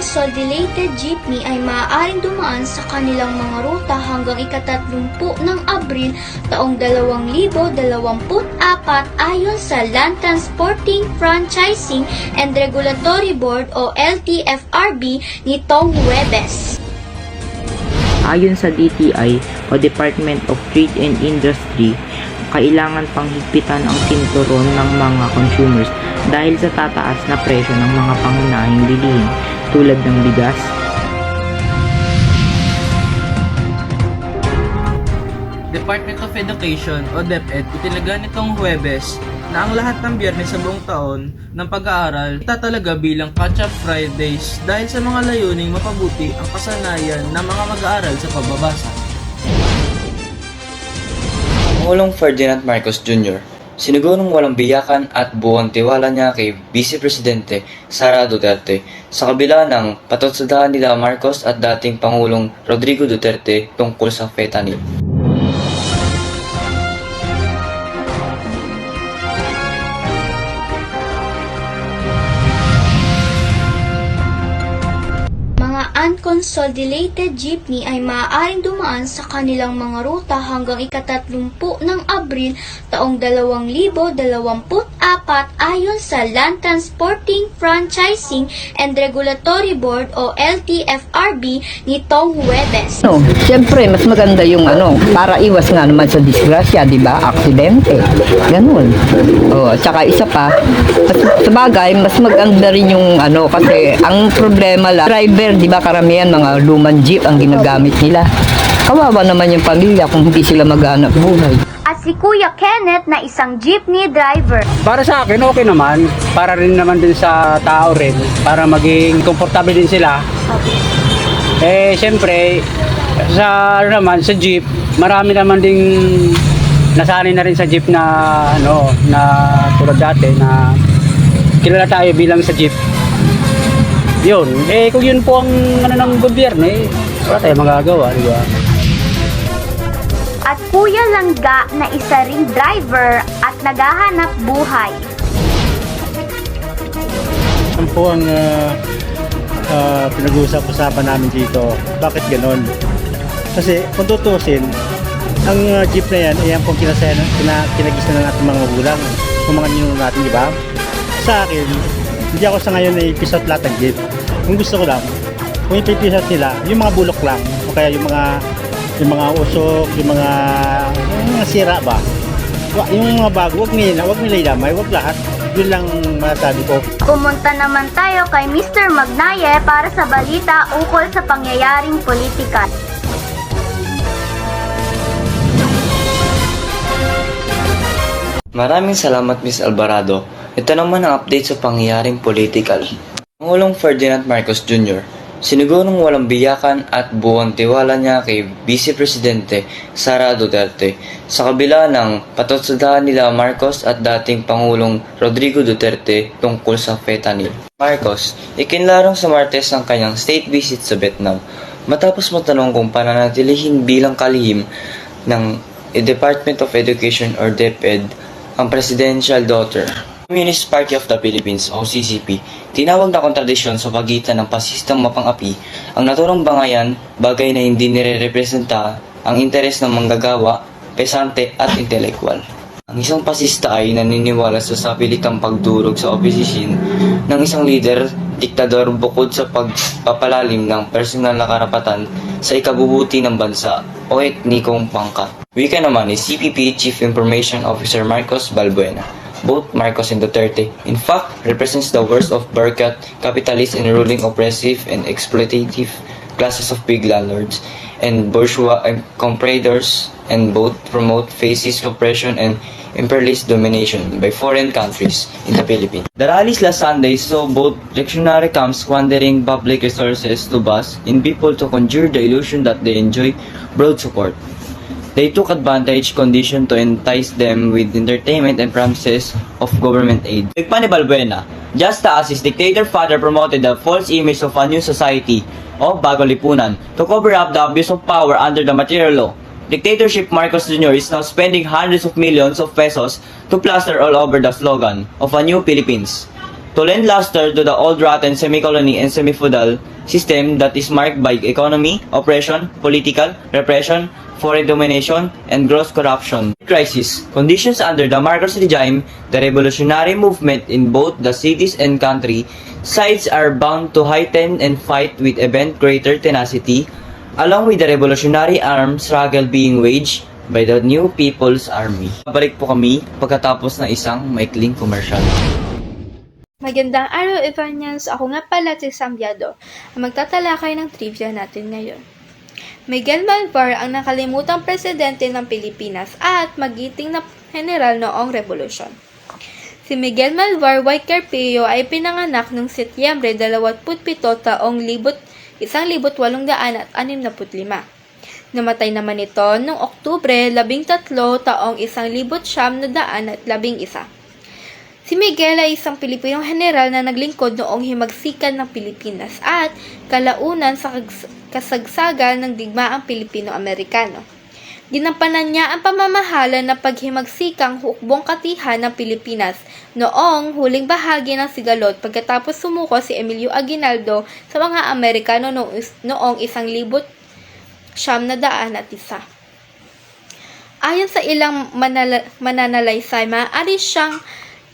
unconsolidated jeepney ay maaaring dumaan sa kanilang mga ruta hanggang ika-30 ng Abril taong 2024 ayon sa Land Transporting Franchising and Regulatory Board o LTFRB nitong Huwebes. Ayon sa DTI o Department of Trade and Industry, kailangan pang higpitan ang sinturon ng mga consumers dahil sa tataas na presyo ng mga pangunahing bilihin tulad ng bigas, Department of Education o DepEd itinaga nitong Huwebes na ang lahat ng biyernes sa buong taon ng pag-aaral tatalaga bilang Catch-up Fridays dahil sa mga layuning mapabuti ang kasanayan ng mga mag-aaral sa pagbabasa. Pangulong Ferdinand Marcos Jr. sinigurong walang biyakan at buong tiwala niya kay Vice Presidente Sara Duterte sa kabila ng patutsadahan nila Marcos at dating Pangulong Rodrigo Duterte tungkol sa fentanyl. Unconsolidated jeepney ay maaaring dumaan sa kanilang mga ruta hanggang ika-30 ng Abril taong 2024 ayon sa Land Transporting Franchising and Regulatory Board o LTFRB nitong Huwebes. Siyempre, mas maganda yung para iwas nga naman sa disgrasya, di ba? Aksidente. Ganun. Tsaka isa pa, sa bagay, mas maganda rin yung kasi ang problema lang, driver, di ba, karamihan mga lumang jeep ang ginagamit nila. Kawawa naman yung pamilya kung hindi sila maghanap buhay. At si Kuya Kenneth na isang jeepney driver. Para sa akin, okay naman. Para rin naman din sa tao rin. Para maging komportable din sila. Siyempre, sa jeep, marami naman ding nasanay na rin sa jeep na tulad dati na kilala tayo bilang sa jeep. Yun, kung yun po ang ng gobyerno, wala tayong magagawa, di ba? At Kuya Langga na isa ring driver at naghahanap buhay. Ano po ang pinag-uusap-usapan namin dito? Bakit ganon? Kasi kung tutusin, ang jeep na yan ay ang pong kinagisa ng ating mga magulang, ng mga ninong natin, di ba? Sa akin, hindi ako sa ngayon ay ipisot lahat ng jeep. Kung gusto ko lang, kung ipipisot nila, yung mga bulok lang, o kaya yung mga usok, yung mga sira ba? Yung mga bago, wag nila ilamay, wag lahat. Yun lang masasabi ko. Pumunta naman tayo kay Mr. Magnaye para sa balita ukol sa pangyayaring politika. Maraming salamat, Ms. Alvarado. Ito naman ang update sa pangyayaring political. Pangulong Ferdinand Marcos Jr. sinigurong walang biyakan at buong tiwala niya kay Vice Presidente Sara Duterte sa kabila ng patutsadahan nila Marcos at dating Pangulong Rodrigo Duterte tungkol sa fentanyl. Marcos, ikinlarong sa Martes ang kanyang state visit sa Vietnam matapos matanong kung pananatilihin bilang kalihim ng Department of Education or DepEd ang presidential daughter. Communist Party of the Philippines o CCP, tinawag na kontradisyon sa pagitan ng pasistang mapang-api ang naturang bangayan, bagay na hindi nire-representa ang interes ng manggagawa, pesante at intelektual. Ang isang pasista ay naniniwala sa sapilitang pagdurog sa oposisyon ng isang leader, diktador bukod sa pagpapalalim ng personal na karapatan sa ikabubuti ng bansa o etnikong pangkat. Wika naman ni CPP Chief Information Officer Marcos Balbuena. Both Marcos and Duterte, in fact, represents the worst of bureaucrat, capitalist and ruling oppressive and exploitative classes of big landlords and bourgeois compradors, and both promote fascist oppression and imperialist domination by foreign countries in the Philippines. The rallies last Sunday saw both reactionary camps squandering public resources to buzz in people to conjure the illusion that they enjoy broad support. They took advantage condition to entice them with entertainment and promises of government aid. Nagpa ni Balbuena, just as his dictator father promoted the false image of a new society o bagong lipunan to cover up the abuse of power under the material law. Dictatorship Marcos Jr. is now spending hundreds of millions of pesos to plaster all over the slogan of a new Philippines. to lend luster to the old rotten semi-colony and semi-feudal system that is marked by economy, oppression, political, repression, foreign domination, and gross corruption. Crisis. Conditions under the Marcos regime, the revolutionary movement in both the cities and country, sides are bound to heighten and fight with even greater tenacity, along with the revolutionary armed struggle being waged by the new People's Army. Balik po kami pagkatapos ng isang maikling commercial. Magandang araw, Evanians! Ako nga pala si Sambiado, ang magtatalakay ng trivia natin ngayon. Miguel Malvar ang nakalimutang presidente ng Pilipinas at magiting na general noong revolusyon. Si Miguel Malvar y Carpio ay pinanganak noong Setyembre 27 taong 1865. Namatay naman ito noong Oktubre 13 taong 1911. Si Miguel ay isang Pilipinong general na naglingkod noong himagsikan ng Pilipinas at kalaunan sa kasagsagan ng digmaang Pilipino-Amerikano. Ginampanan niya ang pamamahala ng paghimagsikang hukbong katihan ng Pilipinas noong huling bahagi ng sigalot pagkatapos sumuko si Emilio Aguinaldo sa mga Amerikano noong 1901. Ayon sa ilang mananalaysay, maaari siyang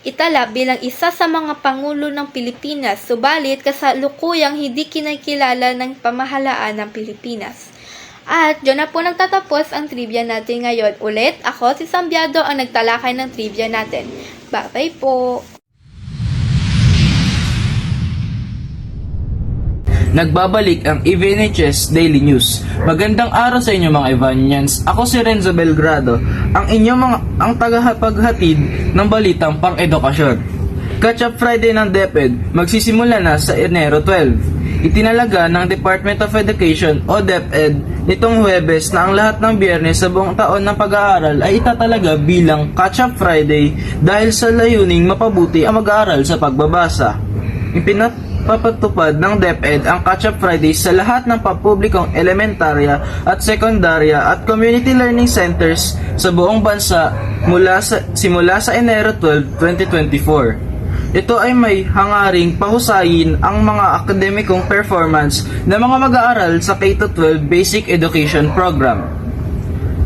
itala bilang isa sa mga pangulo ng Pilipinas, subalit kasalukuyang hindi kinikilala ng pamahalaan ng Pilipinas. At dyan na po nagtatapos ang trivia natin ngayon. Ulit, ako si Sambiado ang nagtalakay ng trivia natin. Bye-bye po! Nagbabalik ang EVNHS Daily News. Magandang araw sa inyo mga Evanians. Ako si Renzo Belgrado, ang inyong ang tagapaghatid ng balitang pang-edukasyon. Catch-up Friday ng DepEd magsisimula na sa Enero 12. Itinalaga ng Department of Education o DepEd nitong Huwebes na ang lahat ng Biyernes sa buong taon ng pag-aaral ay itatalaga bilang Catch-up Friday dahil sa layuning mapabuti ang mag-aaral sa pagbabasa. Papatupad ng DepEd ang Catch-up Friday sa lahat ng pampublikong elementarya at sekundarya at community learning centers sa buong bansa simula sa Enero 12, 2024. Ito ay may hangaring pahusayin ang mga akademikong performance ng mga mag-aaral sa K-12 Basic Education Program.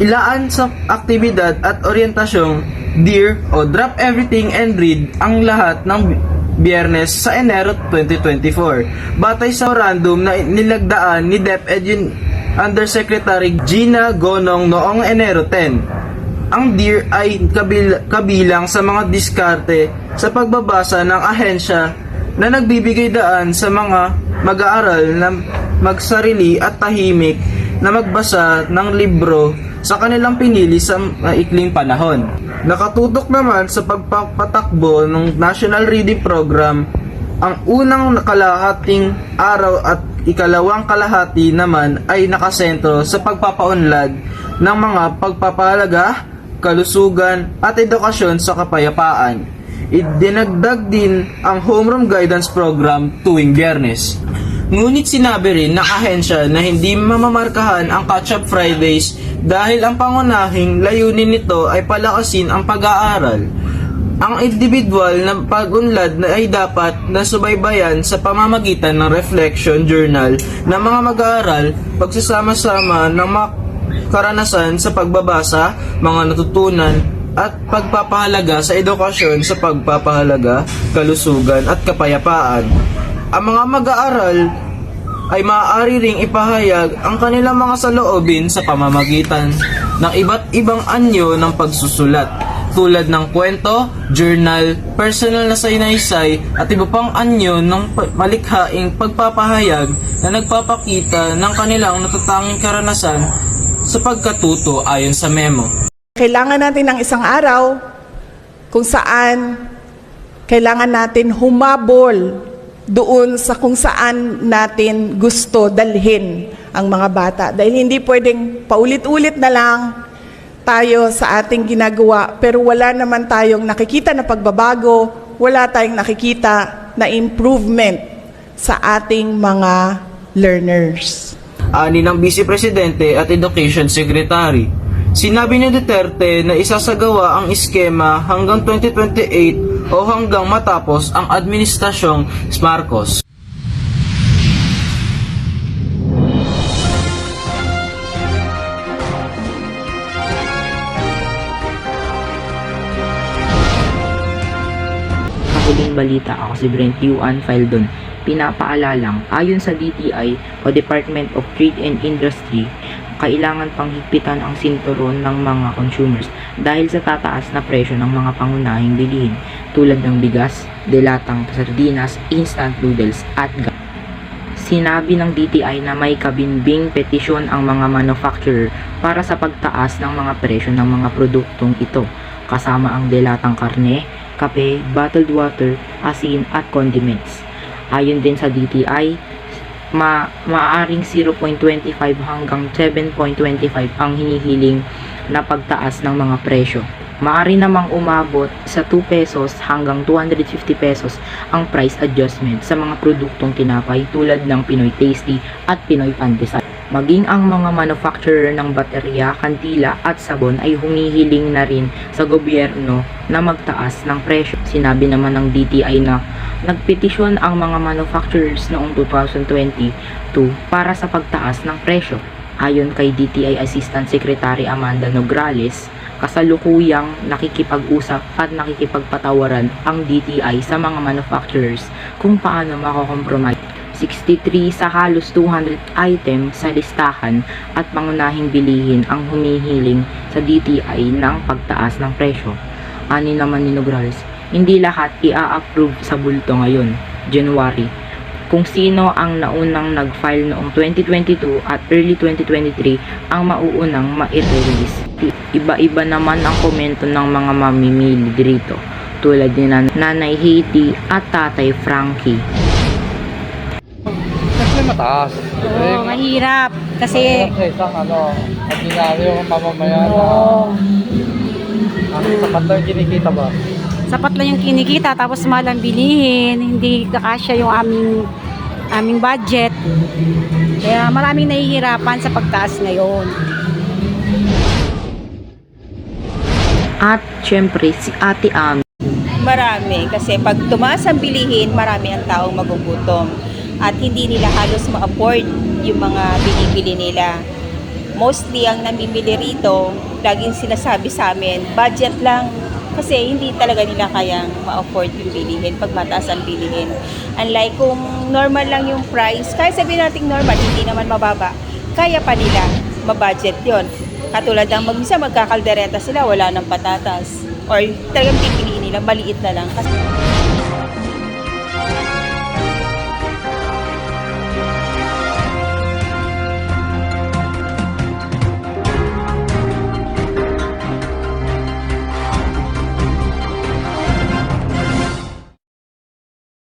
Ilaan sa aktibidad at orientasyong DEAR o Drop Everything and Read ang lahat ng Biyernes sa Enero 2024. Batay sa memorandum na nilagdaan ni DepEd Undersecretary Gina Gonong noong Enero 10. Ang DEAR ay kabilang sa mga diskarte sa pagbabasa ng ahensya na nagbibigay daan sa mga mag-aaral na magsarili at tahimik na magbasa ng libro sa kanilang pinili sa maikling panahon. Nakatutok naman sa pagpapatakbo ng National Reading Program ang unang kalahating araw at ikalawang kalahati naman ay nakasentro sa pagpapaunlad ng mga pagpapahalaga, kalusugan at edukasyon sa kapayapaan. Idinagdag din ang Homeroom Guidance Program tuwing Biyernes. Ngunit sinabi rin ng ahensya na hindi mamamarkahan ang Catch-up Fridays dahil ang pangunahing layunin nito ay palakasin ang pag-aaral. Ang individual na pag-unlad na ay dapat nasubaybayan sa pamamagitan ng reflection journal ng mga mag-aaral, pagsasama-sama ng mga karanasan sa pagbabasa, mga natutunan, at pagpapahalaga sa edukasyon sa pagpapahalaga, kalusugan at kapayapaan. Ang mga mag-aaral ay maaari ring ipahayag ang kanilang mga saloobin sa pamamagitan ng iba't ibang anyo ng pagsusulat tulad ng kwento, journal, personal na saysay at iba pang anyo ng malikhaing pagpapahayag na nagpapakita ng kanilang natatanging karanasan sa pagkatuto ayon sa memo. Kailangan natin ng isang araw kung saan kailangan natin humabol doon sa kung saan natin gusto dalhin ang mga bata. Dahil hindi pwedeng paulit-ulit na lang tayo sa ating ginagawa pero wala naman tayong nakikita na pagbabago, wala tayong nakikita na improvement sa ating mga learners. Ani ng Vice Presidente at Education Secretary. Sinabi ni Duterte na isasagawa ang eskema hanggang 2028 o hanggang matapos ang administrasyong Marcos. Sa huling balita, ako si Brent Yuan Faldon. Pinapaalalang, ayon sa DTI o Department of Trade and Industry, kailangan pang higpitan ang sinturon ng mga consumers dahil sa tataas na presyo ng mga pangunahing bilihin tulad ng bigas, delatang sardinas, instant noodles at gas. Sinabi ng DTI na may kabinbing petisyon ang mga manufacturer para sa pagtaas ng mga presyo ng mga produktong ito, kasama ang delatang karne, kape, bottled water, asin at condiments. Ayon din sa DTI, maaaring 0.25 hanggang 7.25 ang hinihiling na pagtaas ng mga presyo. Maaari namang umabot sa 2 pesos hanggang 250 pesos ang price adjustment sa mga produktong tinapay tulad ng Pinoy Tasty at Pinoy Pandesal. Maging ang mga manufacturer ng baterya, kandila at sabon ay humihiling na rin sa gobyerno na magtaas ng presyo. Sinabi naman ng DTI na nagpetisyon ang mga manufacturers noong 2022 para sa pagtaas ng presyo. Ayon kay DTI Assistant Secretary Amanda Nograles, kasalukuyang nakikipag-usap at nakikipagpatawaran ang DTI sa mga manufacturers kung paano makokompromise 63 sa halos 200 items sa listahan at pangunahing bilihin ang humihiling sa DTI ng pagtaas ng presyo. Ani naman ni Nograles, hindi lahat i-approve sa bulto ngayon, January. Kung sino ang naunang nag-file noong 2022 at early 2023 ang mauunang ma-release. Iba-iba naman ang komento ng mga mamimili dito, tulad ni Nanay Haiti at Tatay Frankie. Kasi mataas. Oo, mahirap. Kasi, Sa isang ordinaryo ang mamamayan ang sapat lang kinikita ba? sapat lang yung kinikita, tapos mahal ang bilihin, hindi kakasya yung aming budget. Kaya maraming nahihirapan sa pagtaas ngayon. At syempre si Ate Ami. Marami, kasi pag tumaas ang bilihin, marami ang taong magugutom. At hindi nila halos ma-afford yung mga binibili nila. Mostly ang namimili rito, laging sinasabi sa amin, budget lang. Kasi hindi talaga nila kayang ma-afford yung bilihin pag mataas ang bilihin. Unlike kung normal lang yung price, kahit sabihin natin normal, hindi naman mababa, kaya pa nila ma-budget yon. Katulad ng magkakaldereta sila, wala ng patatas. Or talagang pipiliin nila, maliit na lang. Kasi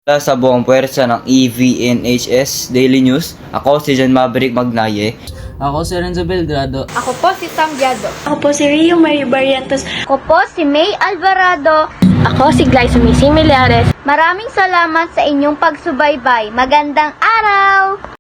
Sa buong puwersa ng EVNHS Daily News, ako si John Maverick Magnaye. Ako si Renzo Belgrado. Ako po si Sambiado. Ako po si Rio Marie Barrientos. Ako po si May Alvarado. Ako si Glyce Misi Millares. Maraming salamat sa inyong pagsubaybay. Magandang araw!